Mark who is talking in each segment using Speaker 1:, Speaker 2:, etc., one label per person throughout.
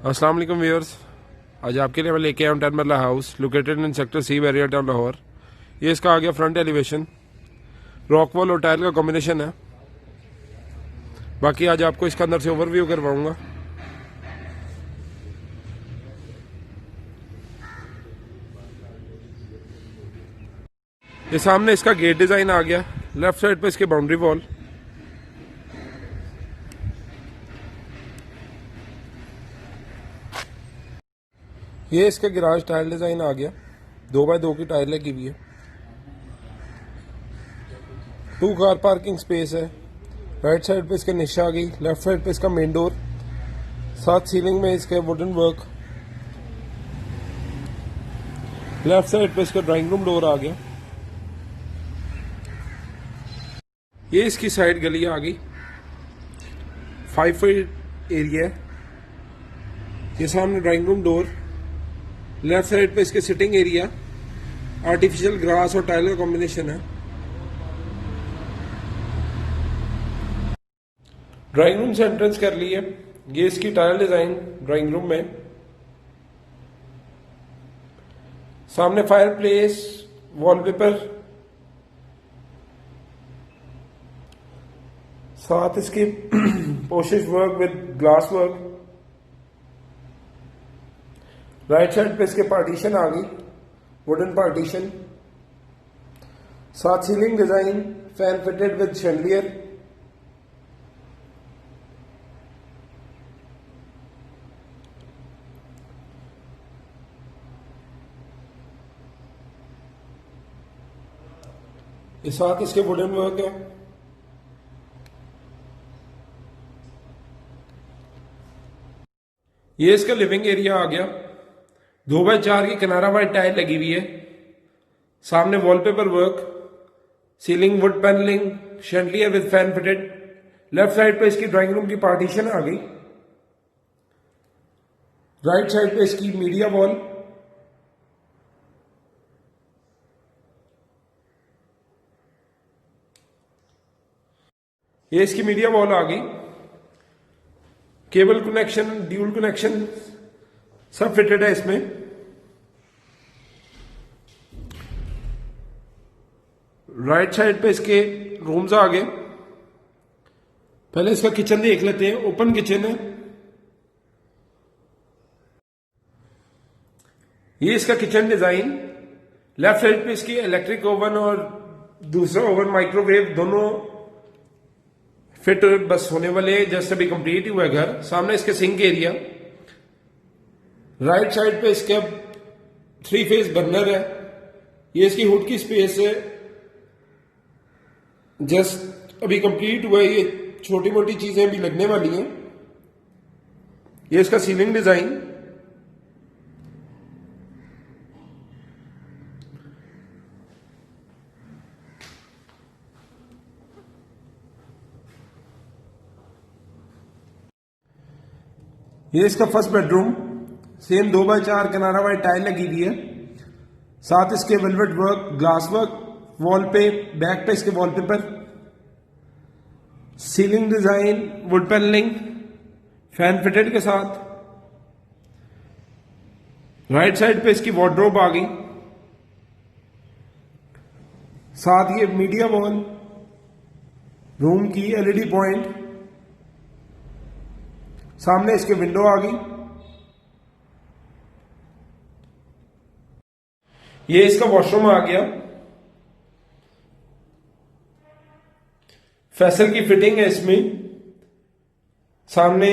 Speaker 1: अस्सलाम वालेकुम व्यूअर्स, आज आपके लिए मैं लेके आया हूँ 10 marla house located in sector C Bahria town Lahore. ये इसका आ गया फ्रंट एलिवेशन, रॉक वॉल और टाइल का कॉम्बिनेशन है। बाकी आज आपको इसका अंदर से ओवरव्यू करवाऊंगा। ये सामने इसका गेट डिज़ाइन आ गया, लेफ्ट साइड पे इसके बाउंड्री वॉल। ये इसके गैराज टाइल डिज़ाइन आ गया, 2x2 की टाइल लगी हुई है। 2 कार पार्किंग स्पेस है। राइट साइड पे इसका निशा आ गई, लेफ्ट साइड पे इसका मेन डोर, साथ सीलिंग में इसके वुडन वर्क। लेफ्ट साइड पे इसका ड्राइंग रूम डोर आ गया। ये इसकी साइड गली आ गई, 5 फीट एरिया है। ये सामने drawing room door, left side पे इसके सिटिंग एरिया, आर्टिफिशियल ग्रास और टाइल का कॉम्बिनेशन है। ड्राइंग रूम से एंट्रेंस कर ली है। ये इसकी टाइल डिजाइन ड्राइंग रूम में। सामने फायर प्लेस, वॉलपेपर, साथ इसकी पोशिश work with glass work. Right side पे इसके पार्टीशन आ गई, वुडन पार्टीशन, साथ ceiling design, fan fitted with chandelier. ये साथ इसके वुडन वर्क है। ये इसका लिविंग एरिया आ गया, 2x4 की किनारा वाइट टाइल लगी हुई है। सामने wallpaper work, ceiling wood panelling, chandelier with fan fitted. Left side पे इसकी ड्राइंग रूम की पार्टीशन आ गई। राइट साइड पे इसकी मीडिया वॉल। ये इसकी मीडिया वॉल आ गई। केबल कनेक्शन, ड्यूल कनेक्शन सब फिटेड है इसमें। राइट साइड पे इसके रूम्स आ गए। पहले इसका किचन देख लेते हैं। ओपन किचन है। ये इसका किचन डिजाइन। लेफ्ट साइड पे इसकी इलेक्ट्रिक ओवन और दूसरा ओवन माइक्रोवेव दोनों फिट बस होने वाले, जस्ट अभी कंप्लीट हुआ है घर। सामने इसके सिंक एरिया। राइट साइड पे इसके 3 फेज बर्नर है। ये इसकी हुड की स्पेस है, जस्ट अभी कंप्लीट हुआ है। ये छोटी मोटी चीजें भी लगने वाली हैं। ये इसका सीलिंग डिजाइन। ये इसका फर्स्ट बेडरूम, सेम 2x4 किनारा वाइट टाइल लगी हुई है। साथ इसके velvet work, glass work, wall पे, बैक पे इसके wallpaper, ceiling design, wood panelling, fan fitted के साथ। राइट साइड पे इसकी वार्डरोब आ गई। साथ ये मीडिया वॉल, रूम की एलईडी पॉइंट। सामने इसके विंडो आ गई। ये इसका वॉशरूम आ गया। फैसल की फिटिंग है इसमें। सामने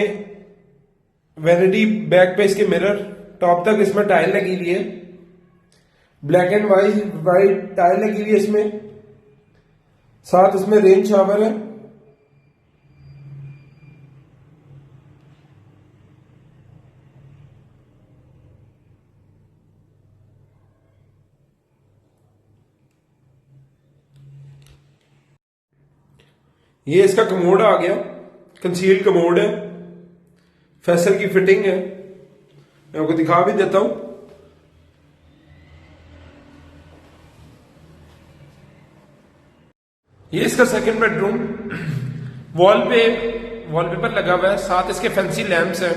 Speaker 1: वैनिटी, बैक पे इसके मिरर, टॉप तक इसमें टाइल लगी हुई है। ब्लैक एंड वाइट टाइल लगी हुई है इसमें। साथ इसमें रेन शावर है। ये इसका कमोड आ गया, कंसील्ड कमोड है। फैसल की फिटिंग है, मैं आपको दिखा भी देता हूं। ये इसका सेकंड बेडरूम, वॉल पे वॉलपेपर लगा हुआ है, साथ इसके फैंसी लैंप्स हैं।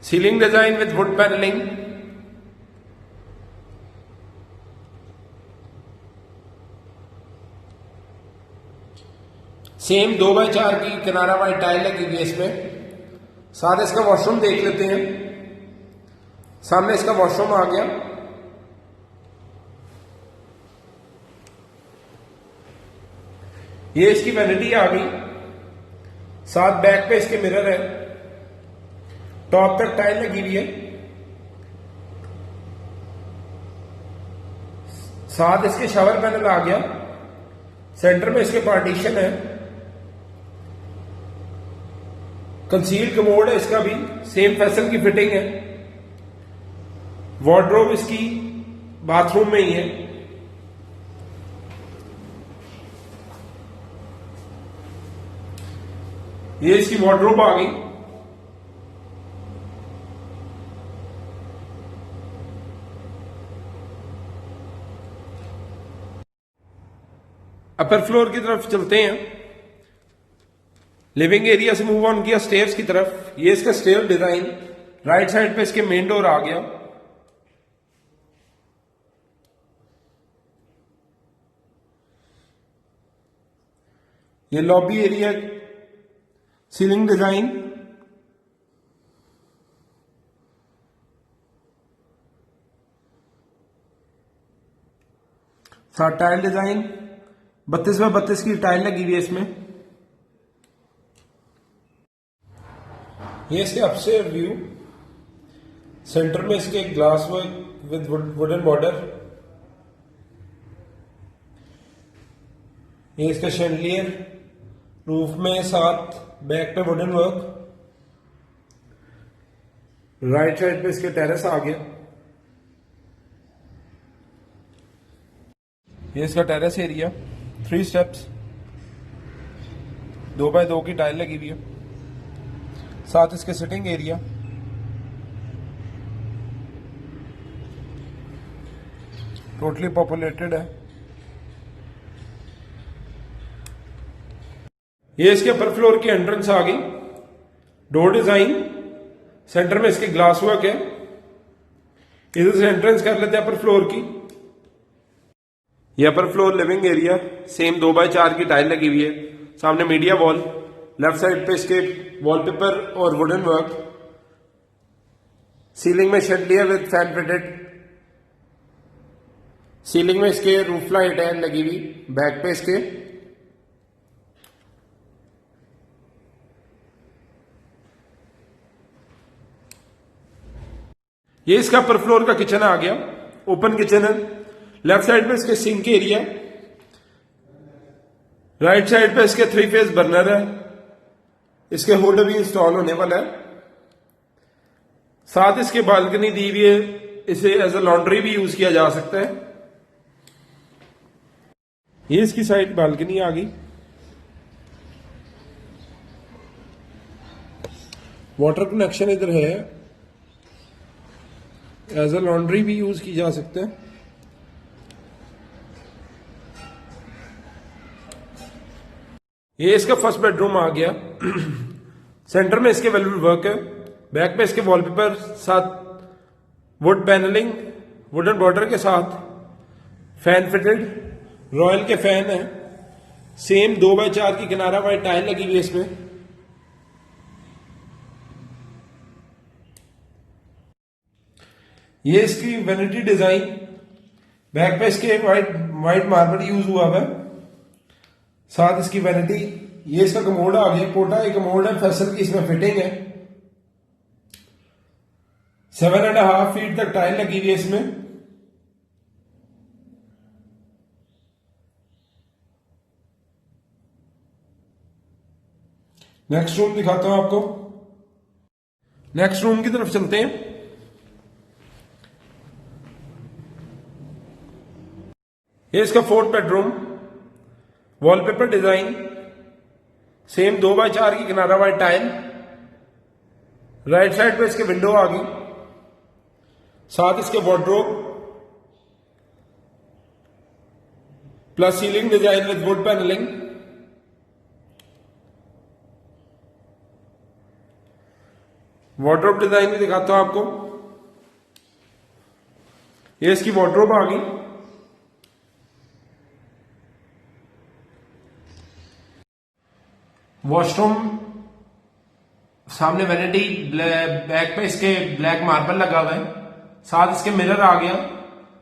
Speaker 1: Ceiling design with wood panelling, same 2x4 की किनारा वाली टाइल लगी हुई है इसमें। साथ इसका वॉशरूम देख लेते हैं। सामने इसका वॉशरूम आ गया। ये इसकी वैनिटी आ गई। साथ बैक पे इसके मिरर है। टॉप तक टाइल लगी हुई है। साथ इसके शावर पैनल आ गया। सेंटर में इसके पार्टीशन है। कंसील्ड कमोड है इसका भी, सेम फैसल की फिटिंग है। वार्डरोब इसकी बाथरूम में ही है। ये इसकी वार्डरोब आ गई। अपर फ्लोर की तरफ चलते हैं। लिविंग एरिया से मूव ऑन किया स्टेयर्स की तरफ। ये इसका स्टेयर डिजाइन, राइट साइड पे इसके मेन डोर आ गया। ये लॉबी एरिया, सीलिंग डिजाइन, साथ टाइल डिजाइन, 32x32 की टाइल लगी हुई है इसमें। ये इसके अपस्टेयर व्यू, सेंटर में इसके glass work with wooden border. ये इसका शैंडलियर, रूफ में साथ बैक पे वुडन वर्क। राइट साइड पे इसके टेरेस आ गया। ये इसका टेरेस एरिया, 3 स्टेप्स, 2x2 की टाइल लगी हुई है। साथ इसके सिटिंग एरिया, टोटली पॉपुलेटेड है। ये इसके अपर फ्लोर की एंट्रेंस आ गई। डोर डिजाइन, सेंटर में इसके ग्लास वर्क है। इधर से एंट्रेंस कर लेते हैं अपर फ्लोर की। ये upper floor living area, same 2x4 की टाइल लगी हुई है। सामने मीडिया वॉल, लेफ्ट साइड पे इसके वॉलपेपर और वुडन वर्क। सीलिंग में chandelier with fan fitted. Ceiling में इसके रूफ लाइट है लगी हुई। बैक पे इसके ये इसका अपर फ्लोर का किचन आ गया। ओपन किचन है। लेफ्ट साइड पे इसके सिंक एरिया, राइट साइड पे इसके 3 फेज बर्नर है। इसके हुड भी इंस्टॉल होने वाला है। साथ इसके बालकनी दी हुई है। इसे एज अ लॉन्ड्री भी यूज किया जा सकता है। ये इसकी साइड बालकनी आ गई। वाटर कनेक्शन इधर है। एज अ लॉन्ड्री भी यूज की जा सकता है। ये इसका फर्स्ट बेडरूम आ गया। सेंटर में इसके वेलवेट वर्क है। बैक पे इसके वॉलपेपर, साथ वुड पैनलिंग, वुडन बॉर्डर के साथ फैन फिटेड, रॉयल के फैन है। सेम 2x4 की किनारा वाली टाइल लगी हुई है इसमें। ये इसकी वैनिटी डिजाइन, बैक पे इसके वाइट मार्बल यूज हुआ है। साथ इसकी वैनिटी। ये इसका कमोड आ गया। कोटा एक कमोड है, फैसल की इसमें फिटिंग है। 7.5 फीट तक टाइल लगी हुई है इसमें। नेक्स्ट रूम दिखाता हूं आपको। नेक्स्ट रूम की तरफ चलते हैं। ये इसका 4th bedroom, wallpaper design, same 2x4 की किनारा वाली टाइल। राइट साइड पे इसके विंडो आ गई। साथ इसके wardrobe plus ceiling design with wood panelling. Wardrobe design भी दिखाता हूं आपको। ये इसकी वार्डरोब आ गई। वॉशरूम सामने वैनिटी, बैक पे इसके ब्लैक मार्बल लगा हुआ है, साथ इसके मिरर आ गया।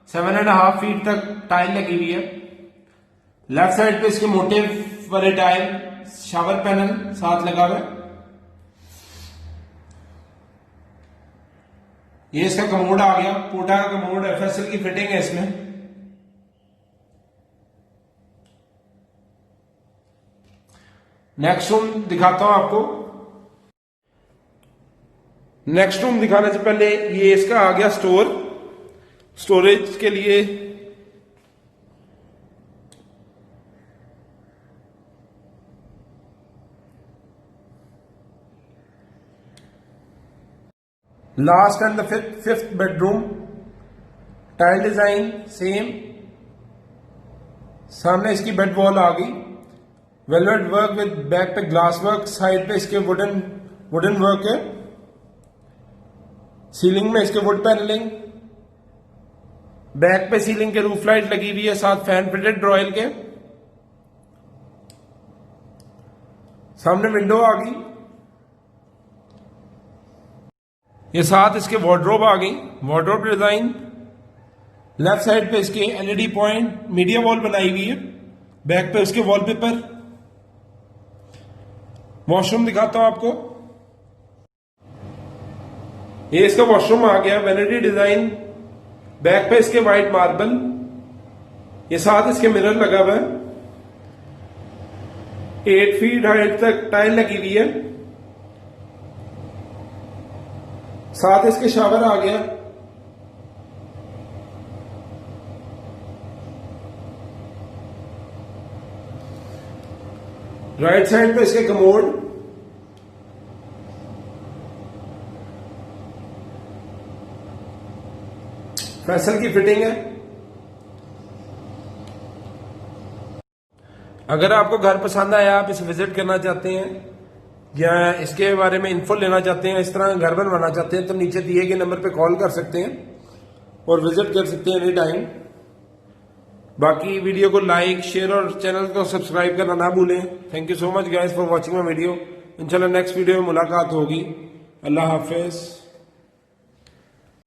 Speaker 1: 7.5 फीट तक टाइल लगी हुई है। लेफ्ट साइड पे इसके मोटे वाले टाइल, शावर पैनल साथ लगा हुआ है। ये इसका कमोड आ गया, पोटा का कमोड, एफएसएल की फिटिंग है इसमें। नेक्स्ट रूम दिखाता हूं आपको। नेक्स्ट रूम दिखाने से पहले ये इसका आ गया स्टोर, स्टोरेज के लिए। Last and the fifth bedroom, tile design same. सामने इसकी बेड वॉल आ गई, वेलवेट वर्क विद बैक पे ग्लास वर्क, साइड पे इसके वुडन वर्क है। सीलिंग में इसके वुड पैनलिंग, बैक पे सीलिंग के रूफ लाइट लगी हुई है, साथ फैन फिटेड रॉयल के। सामने विंडो आ गई। ये साथ इसके वार्डरोब आ गई, वार्डरोब डिजाइन। लेफ्ट साइड पे इसके एलईडी पॉइंट, मीडिया वॉल बनाई हुई है, बैक पे उसके वॉलपेपर। वॉशरूम दिखाता हूं आपको। ये इसका वॉशरूम आ गया, वैनिटी डिजाइन, बैक पे इसके व्हाइट मार्बल। ये साथ इसके मिरर लगा हुआ है। 8 फीट हाइट तक टाइल लगी हुई है, साथ इसके शावर आ गया। राइट साइड पे इसके कमोड, फैसल की फिटिंग है। अगर आपको घर पसंद आया, आप इसे विजिट करना चाहते हैं या इसके बारे में इन्फो लेना चाहते हैं, इस तरह घर बनवाना चाहते हैं, तो नीचे दिए गए नंबर पे कॉल कर सकते हैं और विजिट कर सकते हैं एनी टाइम। बाकी वीडियो को लाइक, शेयर और चैनल को सब्सक्राइब करना ना भूलें। Thank you so much guys for watching my video. इंशाल्लाह नेक्स्ट वीडियो में मुलाकात होगी। अल्लाह हाफिज।